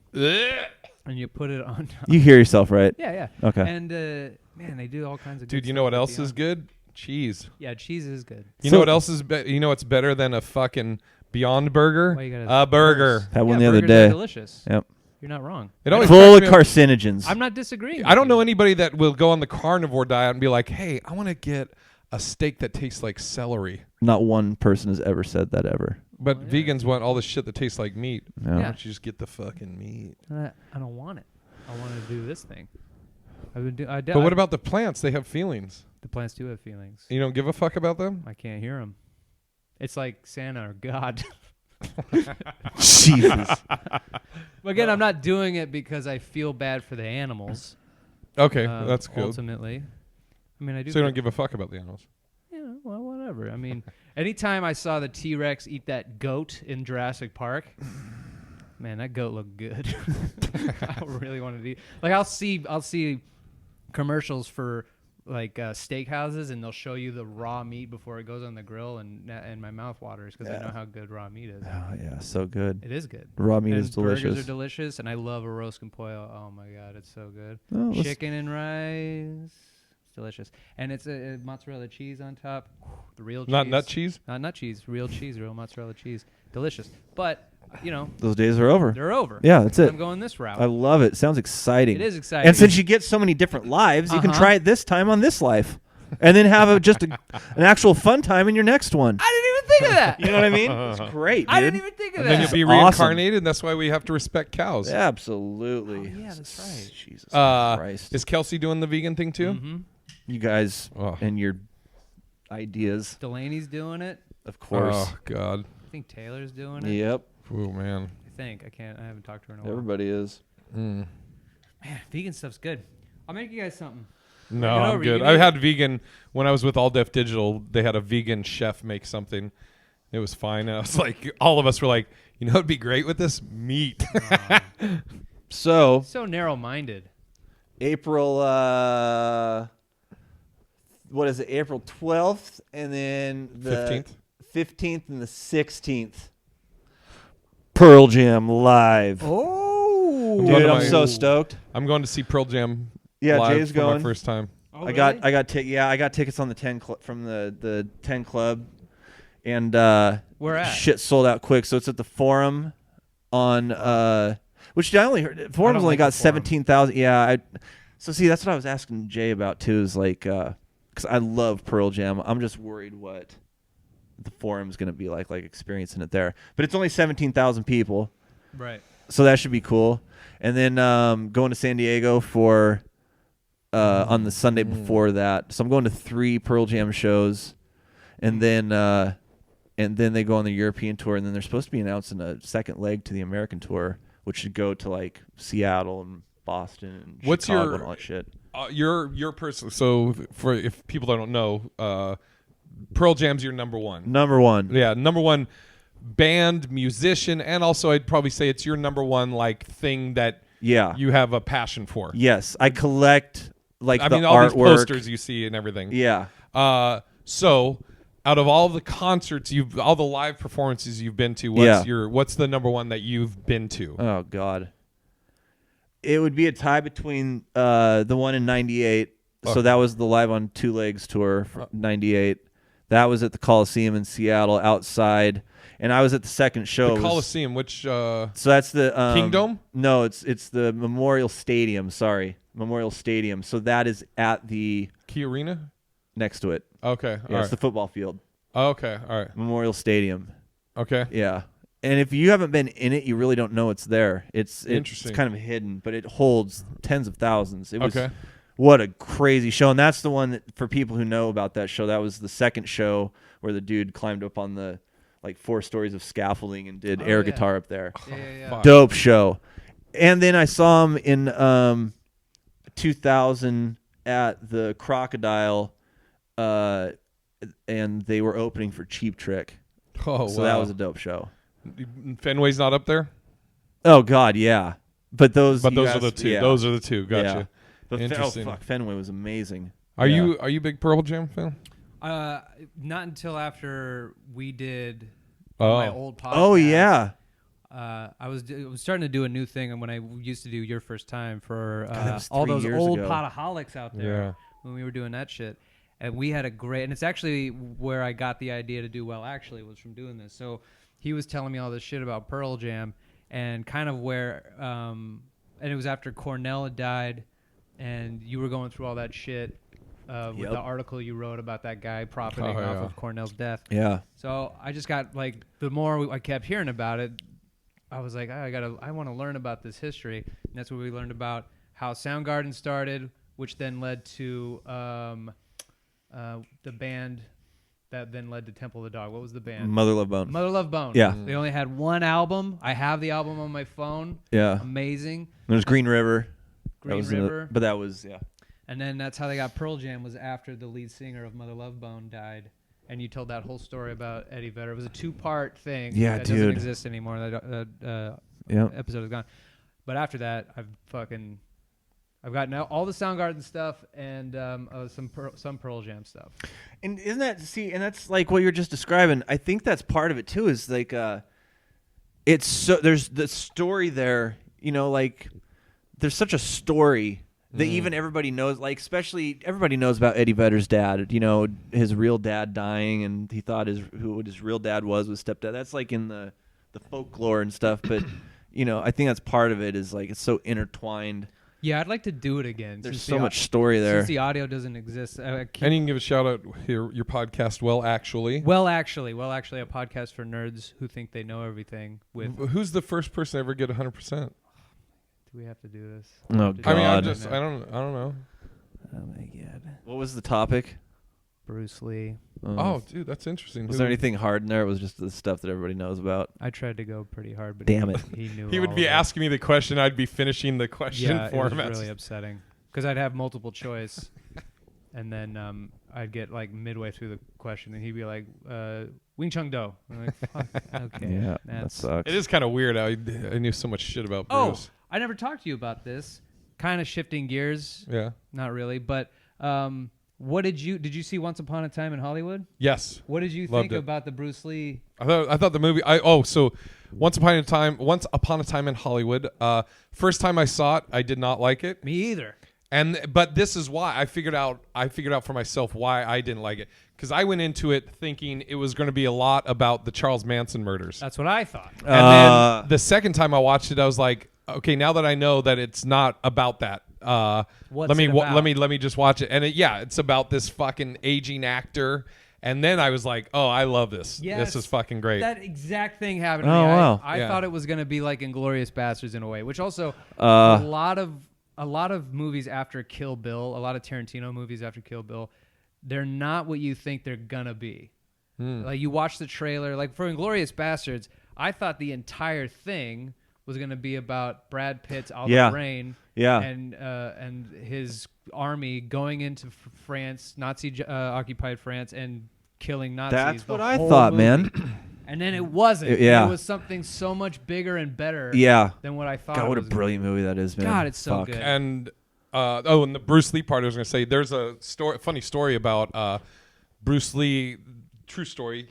And you put it on top. You hear yourself, right? Yeah. Okay. And man, they do all kinds of. Dude, good you know what stuff else is good? Cheese. Yeah, cheese is good. You know what else is? You know what's better than a fucking Beyond Burger? A burger. Had one the other day. Delicious. Yep. You're not wrong. It always full of carcinogens. I'm not disagreeing. I don't know anybody that will go on the carnivore diet and be like, "Hey, I want to get a steak that tastes like celery." Not one person has ever said that ever. But vegans want all the shit that tastes like meat. No. Why don't you just get the fucking meat? I don't want it. I want to do this thing. But what about the plants? They have feelings. The plants do have feelings. You don't give a fuck about them? I can't hear them. It's like Santa or God. Jesus. But again, I'm not doing it because I feel bad for the animals. Okay, that's cool. Ultimately, I mean, I do. So you don't give a fuck about the animals? Yeah, well, whatever. I mean, anytime I saw the T-Rex eat that goat in Jurassic Park, man, that goat looked good. I really wanted to eat. Like, I'll see commercials for like steakhouses, and they'll show you the raw meat before it goes on the grill, and my mouth waters because I know how good raw meat is. Oh yeah, so good. It is good. Raw meat is delicious. Burgers are delicious, and I love a roast con pollo. Oh my god, it's so good. Oh, Chicken and rice, it's delicious, and it's a mozzarella cheese on top. The real cheese, not nut cheese, not nut cheese, real cheese, real mozzarella cheese, delicious. But those days are over. They're over. Yeah, that's it. I'm going this route. I love it. Sounds exciting. It is exciting. And since you get so many different lives, you can try it this time on this life, and then have an actual fun time in your next one. I didn't even think of that. You know what I mean? It's great, dude. I didn't even think of and that. then you'll be reincarnated. And that's why we have to respect cows. Yeah, absolutely. Oh, yeah, that's right. Jesus Christ. Is Kelsey doing the vegan thing too? Mm-hmm. You guys and your ideas. Delaney's doing it. Of course. Oh God. I think Taylor's doing it. Yep. Oh man. I haven't talked to her in a while. Everybody is. Man, vegan stuff's good. I'll make you guys something. No, I'm good. I had vegan when I was with All Def Digital. They had a vegan chef make something. It was fine. And I was like, all of us were like, it'd be great with this meat. So narrow-minded. April what is it, April 12th, and then the 15th and the 16th. Pearl Jam live. Oh, dude, I'm so stoked. I'm going to see Pearl Jam. Yeah, live Jay's for going. my first time. Oh, I got tickets on the 10 from the 10 club, and where at? shit sold out quick. So it's at the Forum on which I only heard. Forum's only got 17,000. Yeah, so see, that's what I was asking Jay about too. Is like because I love Pearl Jam. I'm just worried what the Forum's gonna be like experiencing it there. But it's only 17,000 people, Right. so that should be cool. And then going to San Diego for on the Sunday before that. So I'm going to 3 Pearl Jam shows, and then they go on the European tour, and then they're supposed to be announcing a second leg to the American tour, which should go to like Seattle and Boston and Chicago and all that shit. Your person. So for if people don't know, Pearl Jam's your number one. Number one. Yeah, number one band, musician, and also I'd probably say it's your number one like thing that you have a passion for. Yes, I collect all artwork. These posters you see and everything. Yeah. So out of all the concerts all the live performances you've been to, what's the number one that you've been to? Oh God. It would be a tie between the one in '98. So that was the Live on Two Legs tour for '98. That was at the Coliseum in Seattle outside, and I was at the second show. The Coliseum, which so that's the Kingdom? No, it's the Memorial Stadium. Sorry, Memorial Stadium. So that is at the Key Arena next to it. Okay, yeah, it's the football field. Okay, all right. Memorial Stadium. Okay. Yeah. And if you haven't been in it, you really don't know it's there. It's kind of hidden, but it holds tens of thousands. It was what a crazy show. And that's the one that, for people who know about that show, that was the second show where the dude climbed up on the 4 stories of scaffolding and did air guitar up there. Yeah. Dope show. And then I saw him in 2000 at the Crocodile, and they were opening for Cheap Trick. Oh, so that was a dope show. Fenway's not up there? Oh God, yeah. But those are the two. Yeah. Those are the two. Gotcha. Yeah. But interesting. Fenway was amazing. Are you a big Pearl Jam fan? Not until after we did Oh. my old podcast. Oh yeah. I was starting to do a new thing, and when I used to do Your First Time for that was all 3 those years old ago. potaholics out there when we were doing that shit, and we had a great. And it's actually where I got the idea to do Well Actually was from doing this. So he was telling me all this shit about Pearl Jam, and kind of where, and it was after Cornell had died, and you were going through all that shit. With the article you wrote about that guy profiting off of Cornell's death. Yeah. So I just got the more I kept hearing about it, I was like, I want to learn about this history. And that's where we learned about how Soundgarden started, which then led to the band that then led to Temple of the Dog. What was the band? Mother Love Bone. Mother Love Bone. Yeah. They only had one album. I have the album on my phone. Yeah. Amazing. There's Green River. Green River. But that was And then that's how they got Pearl Jam, was after the lead singer of Mother Love Bone died. And you told that whole story about Eddie Vedder. It was a 2-part thing that doesn't exist anymore. That episode is gone. But after that, I've gotten all the Soundgarden stuff and some Pearl Jam stuff. And isn't that and that's like what you're just describing. I think that's part of it too. Is like it's so there's the story there. There's such a story. That even everybody knows, especially everybody knows about Eddie Vedder's dad. His real dad dying, and he thought who his real dad was stepdad. That's in the folklore and stuff. But I think that's part of it. Is it's so intertwined. Yeah, I'd like to do it again. There's so much story there. Since the audio doesn't exist, and you can give a shout out here. Your podcast, Well Actually, a podcast for nerds who think they know everything. Who's the first person to ever get 100%? Do we have to do this? Oh God! I mean, I don't know. Oh my God! What was the topic? Bruce Lee. Oh, dude, that's interesting. Was there anything hard in there? Or was it just the stuff that everybody knows about? I tried to go pretty hard, but damn it, he knew. He would be asking me the question. I'd be finishing the question for him. Yeah, it was really upsetting because I'd have multiple choice, and then I'd get midway through the question, and he'd be like, "Wing Chun Do." I'm like, fuck, okay, yeah, that sucks. It is kind of weird. I knew so much shit about Bruce. Oh, I never talked to you about this. Kind of shifting gears. Yeah. Not really, but What did you see Once Upon a Time in Hollywood? Yes. What did you Loved think it. about the Bruce Lee? I thought the movie. So Once Upon a Time in Hollywood. First time I saw it, I did not like it. Me either. But this is why I figured out for myself why I didn't like it, because I went into it thinking it was going to be a lot about the Charles Manson murders. That's what I thought. And then the second time I watched it, I was like, okay, now that I know that it's not about that, let me just watch it. And it's about this fucking aging actor. And then I was like, oh, I love this. Yes, this is fucking great. That exact thing happened to me. Wow. I thought it was going to be like Inglourious Basterds in a way, which also a lot of movies after Kill Bill, a lot of Tarantino movies after Kill Bill, they're not what you think they're gonna be. Like you watch the trailer, like for Inglourious Basterds, I thought the entire thing was gonna be about Brad Pitt's Out of Rain, and his army going into France, Nazi occupied France, and killing Nazis. That's what I thought, man. And then it wasn't. Yeah. It was something so much bigger and better than what I thought. God, it what a was brilliant movie that is, man. God, it's so Fuck. good. And and the Bruce Lee part, I was going to say, there's a funny story about Bruce Lee. True story.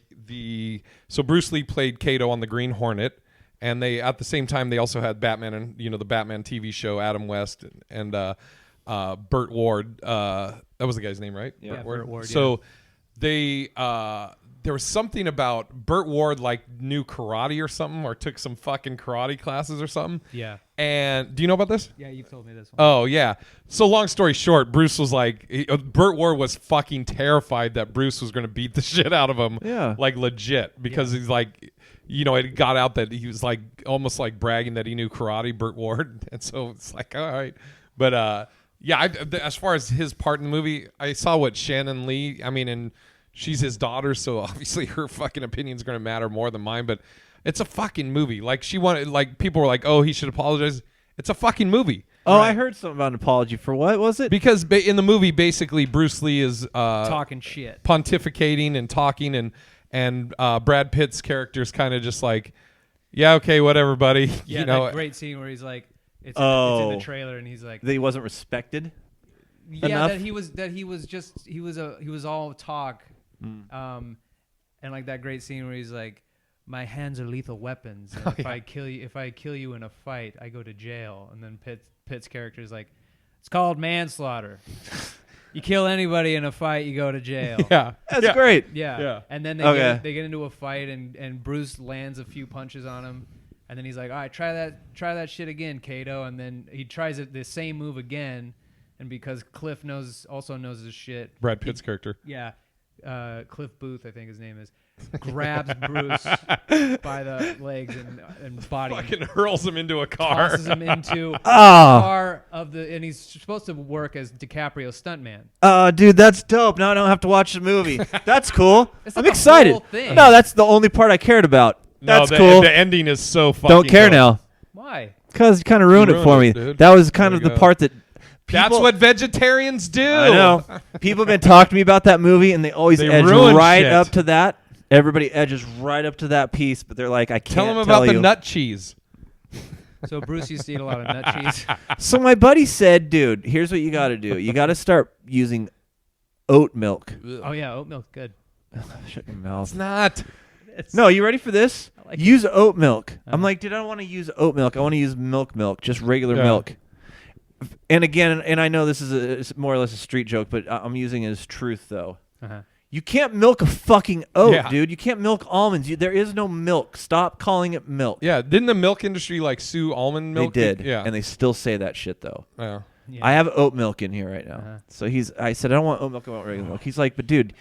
So Bruce Lee played Kato on the Green Hornet, and they at the same time they also had Batman and the Batman TV show, Adam West and Burt Ward. That was the guy's name, right? Yeah, Burt Ward. So they there was something about Burt Ward like knew karate or something, or took some fucking karate classes or something. Yeah. And do you know about this? Yeah, you've told me this one. Oh, yeah. So long story short, Bruce was like, Burt Ward was fucking terrified that Bruce was going to beat the shit out of him. Yeah. Like legit. Because he's like, it got out that he was like almost like bragging that he knew karate, Burt Ward. And so it's like, all right. But as far as his part in the movie, I saw what Shannon Lee, and she's his daughter, so obviously her fucking opinion's going to matter more than mine, but it's a fucking movie. Like people were like, oh, he should apologize. It's a fucking movie. Oh, right. I heard something about an apology for what was it? Because in the movie, basically, Bruce Lee is talking shit, pontificating and talking, and Brad Pitt's character's kind of just like, yeah, okay, whatever, buddy. Yeah, that great scene where he's like, it's in the trailer, and he's like, that he wasn't respected. Yeah, enough? that he was all talk. And like that great scene where he's like, my hands are lethal weapons, and if I kill you in a fight, I go to jail. And then Pitt's character is like, it's called manslaughter. You kill anybody in a fight, you go to jail. Yeah, that's great. Yeah. And then they get into a fight, and Bruce lands a few punches on him, and then he's like, all right, try that shit again, Kato. And then he tries the same move again, and because Cliff also knows his shit, Brad Pitt's character. Yeah. Cliff Booth, I think his name is, grabs Bruce by the legs and body, fucking hurls him into a car, tosses him into a car and he's supposed to work as DiCaprio's stuntman. Dude, that's dope. Now I don't have to watch the movie. That's cool. I'm the excited. whole thing. No, that's the only part I cared about. That's cool. The ending is so fucking Don't care dope. now. Why? Because you kind of ruined it for me. Dude. That was kind of the part that. That's what vegetarians do. I know. People have been talking to me about that movie, and they always edge right up to that. Everybody edges right up to that piece, but they're like, I can't tell them about the nut cheese. So Bruce used to eat a lot of nut cheese. So my buddy said, dude, here's what you got to do. You got to start using oat milk. Oh, yeah, oat milk's good. Shut your mouth. It's not. No, you ready for this? Like use oat milk. I'm like, dude, I don't want to use oat milk. I want to use milk, just regular milk. And again, and I know this is it's more or less a street joke, but I'm using it as truth, though. Uh-huh. You can't milk a fucking oat, dude. You can't milk almonds. There is no milk. Stop calling it milk. Yeah, didn't the milk industry sue almond milk? They did. Yeah, and they still say that shit though. Yeah. I have oat milk in here right now. So I said I don't want oat milk. I want regular milk. He's like, but dude,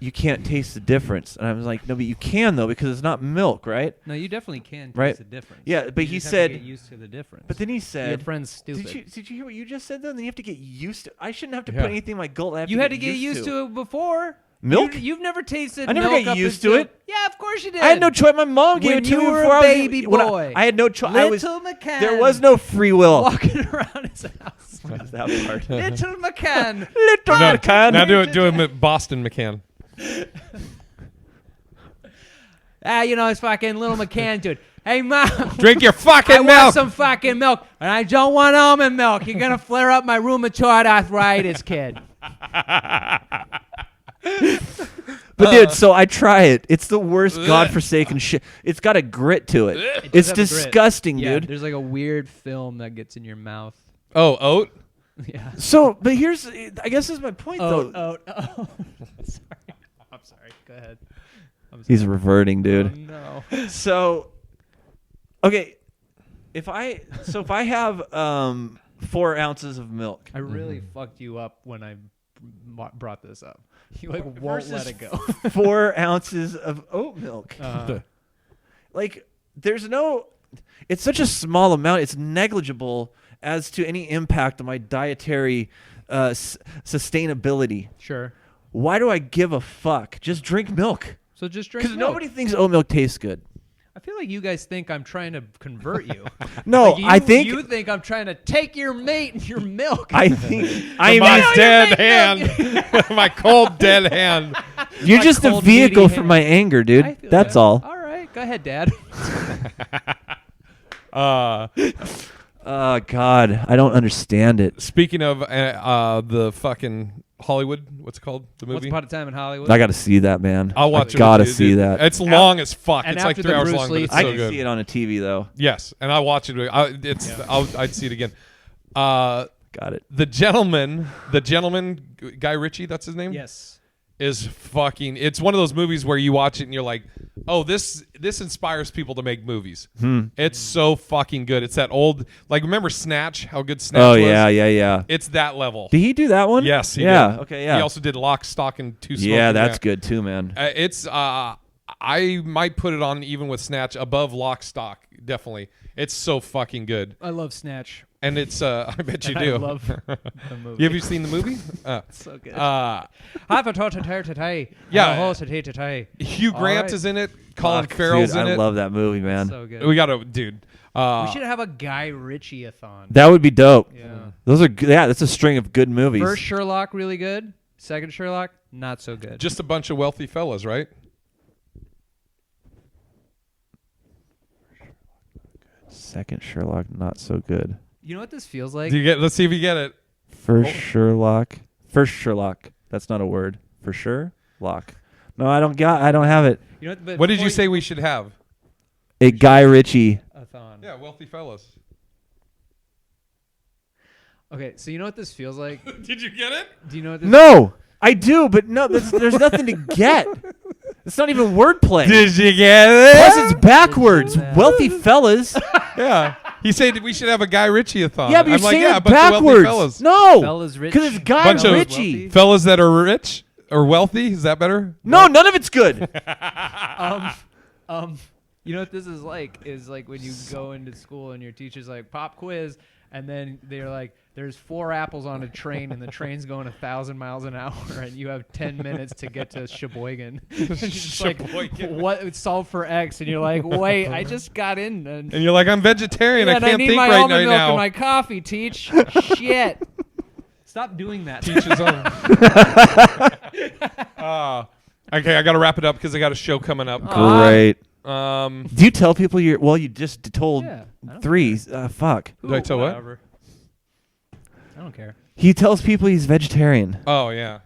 you can't taste the difference. And I was like, no, but you can though because it's not milk, right? No, you definitely can taste right? the difference. Yeah, but you he just said, have to get used to the difference. But then he said, your friend's stupid. Did you hear what you just said though? Then you have to get used to. I shouldn't have to put anything in my gullet. You had to get used to it before. Milk? You've never tasted. I never milk got used to it. Yeah, of course you did. I had no choice. My mom gave it to me before I was a baby boy. I had no choice. Little McCann. There was no free will. Walking around his house. What is that part? Little McCann. Little McCann. Now do it Boston McCann. It's fucking Little McCann, dude. Hey, Mom. Drink your fucking milk. I want some fucking milk. And I don't want almond milk. You're going to flare up my rheumatoid arthritis, kid. But dude, so I try it. It's the worst godforsaken shit. It's got a grit to it. It's disgusting, Yeah, dude. there's like a weird film that gets in your mouth. Oh, oat? Yeah. So, but here's, I guess, is my point though. Sorry. I'm sorry. Go ahead. He's reverting, dude. Oh, no. So, okay, if I have 4 ounces of milk, I really fucked you up when I brought this up. You like won't let it go. 4 ounces of oat milk. Like, there's no. It's such a small amount. It's negligible as to any impact on my dietary sustainability. Sure. Why do I give a fuck? Just drink milk. So just drink Because milk. nobody thinks oat milk tastes good. I feel like you guys think I'm trying to convert you. No, Like I think you think I'm trying to take your mate and your milk. I think I My mean dead hand. My cold, dead hand. you're my just a cold, vehicle needy for hand. my anger, I dude. feel That's that. all. All right, go ahead, Dad. Oh God, I don't understand it. Speaking of the fucking Hollywood, what's it called? The Once movie? upon a time in Hollywood. I got to see that, man. I'll watch it. Gotta with you, see dude. that. It's long as fuck. and It's like after 3 the hours Bruce long, but Lee it's I so can good. see it on a TV though. Yes, and I watch it. I'd see it again. Got it. The gentleman, Guy Ritchie, that's his name. Yes. Is fucking. It's one of those movies where you watch it and you're like, oh, this inspires people to make movies. It's so fucking good. It's that old, like, remember Snatch? How good Snatch was? Oh yeah. It's that level. Did he do that one? Yes, he yeah. did. Okay, yeah. He also did Lock, Stock, and Two Smoking. Yeah, that's good too, man. It's I might put it on even with Snatch above Lock, Stock. Definitely, it's so fucking good. I love Snatch. And it's I bet you I do. love the movie. Have you seen the movie? So good. Yeah. Hugh Grant right. is in it. Colin Fuck, Farrell's dude, in I it. love that movie, man. So good. We got to, dude. We should have a Guy Ritchie-a-thon. That would be dope. Yeah. Those are that's a string of good movies. First Sherlock, really good. Second Sherlock, not so good. Just a bunch of wealthy fellas, right? Second Sherlock, not so good. You know what this feels like? Do you get? Let's see if you get it. First Sherlock. That's not a word. For sure. Lock. No, I don't have it. You know but What did you before say we should have? A Guy Ritchie. A thon. Yeah, wealthy fellas. Okay, so you know what this feels like? Did you get it? Do you know what this? No, I do, but no, there's nothing to get. It's not even wordplay. Did you get it? Plus, it's backwards. Did you know that? Wealthy fellas. Yeah. He said we should have a Guy Ritchie-a-thon. Yeah, but you're I'm like, saying yeah, it a bunch of wealthy backwards. fellas. No, Fellas rich. because it's Guy Bunch of Ritchie. Fellas that are rich or wealthy. Is that better? No, none of it's good. You know what this is like? Is like when you go into school and your teacher's like, pop quiz, and then they're like, there's 4 apples on a train and the train's going 1,000 miles an hour and you have 10 minutes to get to Sheboygan. It's just like, what? Solve for X, and you're like, wait, I just got in. And you're like, I'm vegetarian. yeah, I and can't need think my right almond milk now. and my coffee. Teach shit. Stop doing that. Teach his own. Okay, I got to wrap it up because I got a show coming up. Great. Um, Do you tell people you're? Well, you just told Yeah, I don't 3. Fuck. Did I tell what? Whatever. I don't care. He tells people he's vegetarian. Oh yeah.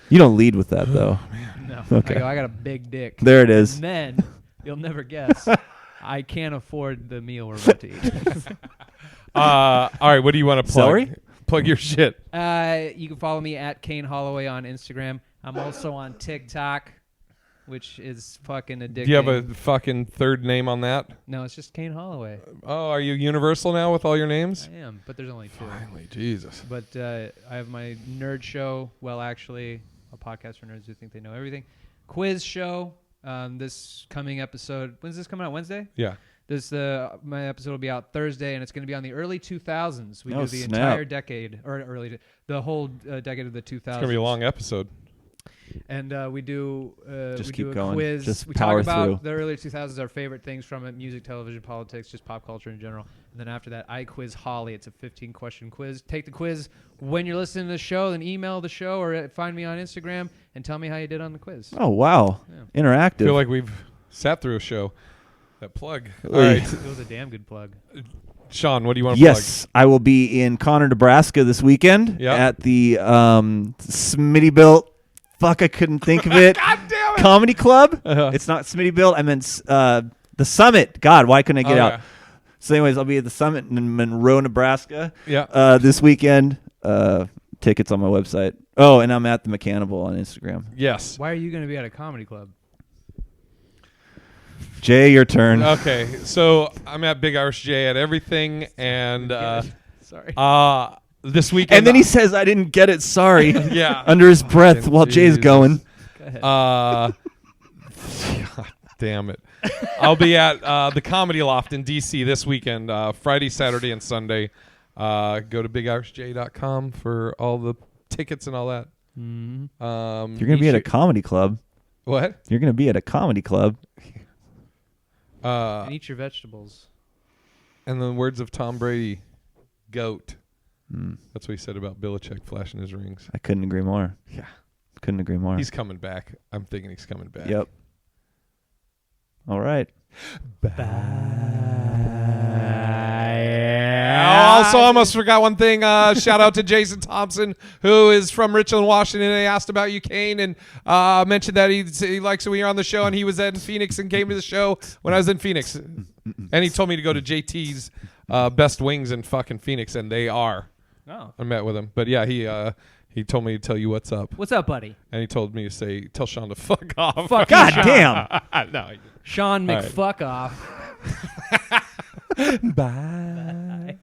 You don't lead with that though. No. Okay. I got a big dick. There it is. And then, you'll never guess, I can't afford the meal we're about to eat. All right. What do you want to plug? Celery? Plug your shit. You can follow me at Kane Holloway on Instagram. I'm also on TikTok, which is fucking addicting. Do you have a fucking third name on that? No, it's just Kane Holloway. Oh, are you universal now with all your names? I am, but there's only 2. Finally, Jesus. But I have my nerd show. Well, actually, a podcast for nerds who think they know everything. Quiz show. This coming episode. When's this coming out? Wednesday? Yeah. This my episode will be out Thursday, and it's going to be on the early 2000s. We Oh, do the snap. entire decade, or the whole decade of the 2000s. It's gonna be a long episode. And we do Just we keep do a going. quiz. Just we power talk about through. the early 2000s, our favorite things from it: music, television, politics, just pop culture in general. And then after that, I quiz Holly. It's a 15-question quiz. Take the quiz when you're listening to the show, then email the show or find me on Instagram and tell me how you did on the quiz. Oh wow. Yeah. Interactive. I feel like we've sat through a show. That plug. All Oy. right. It was a damn good plug. Sean, what do you want to Yes, I will be in Conner, Nebraska this weekend at the Smittybilt. Fuck, I couldn't think of it. God damn it. Comedy Club. It's not Smittybilt. I meant the Summit. God, why couldn't I get out? Yeah. So anyways, I'll be at the Summit in Monroe, Nebraska Yeah. this weekend. Tickets on my website. Oh, and I'm at the Mechanical on Instagram. Yes. Why are you going to be at a comedy club? Jay, your turn. Okay, so I'm at Big Irish J at everything, and Sorry. this weekend. And then he says, I didn't get it. Sorry. Yeah. Under his breath while Jay's Jesus. going. Go ahead. God damn it. I'll be at the Comedy Loft in D.C. this weekend, Friday, Saturday, and Sunday. Go to bigirishj.com for all the tickets and all that. Mm-hmm. You're going to be at a comedy club. What? You're going to be at a comedy club. And eat your vegetables. And the words of Tom Brady, GOAT. That's what he said about Belichick flashing his rings. I couldn't agree more. Yeah. Couldn't agree more. He's coming back. I'm thinking he's coming back. Yep. All right. Also, I almost forgot one thing. Shout out to Jason Thompson, who is from Richland, Washington. And he asked about you, Kane, and mentioned that he likes it when you're on the show. And he was in Phoenix and came to the show when I was in Phoenix. And he told me to go to JT's Best Wings in fucking Phoenix, and they are. Oh. I met with him, but yeah, he told me to tell you what's up. What's up, buddy? And he told me to tell Sean to fuck off. Fuck God you, damn. No. Sean All right. McFuck off. Bye.